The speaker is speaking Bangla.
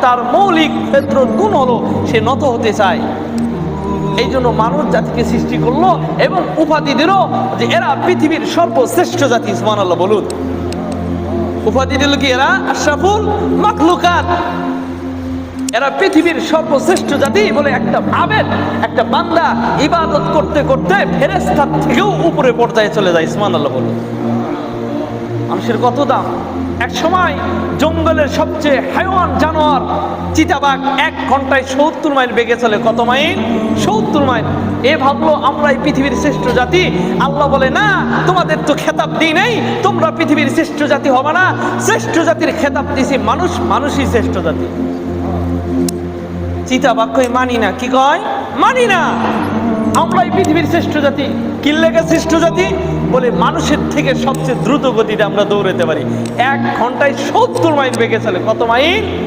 তার মৌলিক গুণ হলো সে নত হতে চায়। এই জন্য মানুষ জাতিকে সৃষ্টি করলো এবং উপাধি দিল যে এরা পৃথিবীর সর্বশ্রেষ্ঠ জাতি। সুবহানাল্লাহ বলুন। উপাধি দিল কি? এরা আশরাফুল মাখলুকাত, এরা পৃথিবীর সর্বশ্রেষ্ঠ জাতি বলে একটা আবেদ, একটা বান্দা ইবাদত করতে করতে ফেরেশতার থেকেও উপরে পর্যায়ে চলে যায়। সুবহানাল্লাহ বলুন। মানুষের কত দাম! এক সময় জঙ্গলের সবচেয়ে হাইওয়ান জানোয়ার চিতাবাঘ 1 ঘন্টায় 70 মাইল বেগে চলে। কত মাইল? 70 মাইল। এ ভাবলো আমরাই পৃথিবীর শ্রেষ্ঠ জাতি। আল্লাহ বলে, না, তোমাদের তো খেতাব দিই নাই, তোমরা পৃথিবীর শ্রেষ্ঠ জাতি হবে না। শ্রেষ্ঠ জাতির খেতাব দিছি মানুষ, মানুষই শ্রেষ্ঠ জাতি। চিতাবাঘ কই মানি না। কি কয়? মানি না, আমরাই পৃথিবীর শ্রেষ্ঠ জাতি। কি লেগে শ্রেষ্ঠ জাতি? বলে মানুষের থেকে সবচেয়ে দ্রুত গতিতে আমরা দৌড়াতে পারি। 1 ঘন্টায় 70 মাইল বেগে চলে। কত মাইল?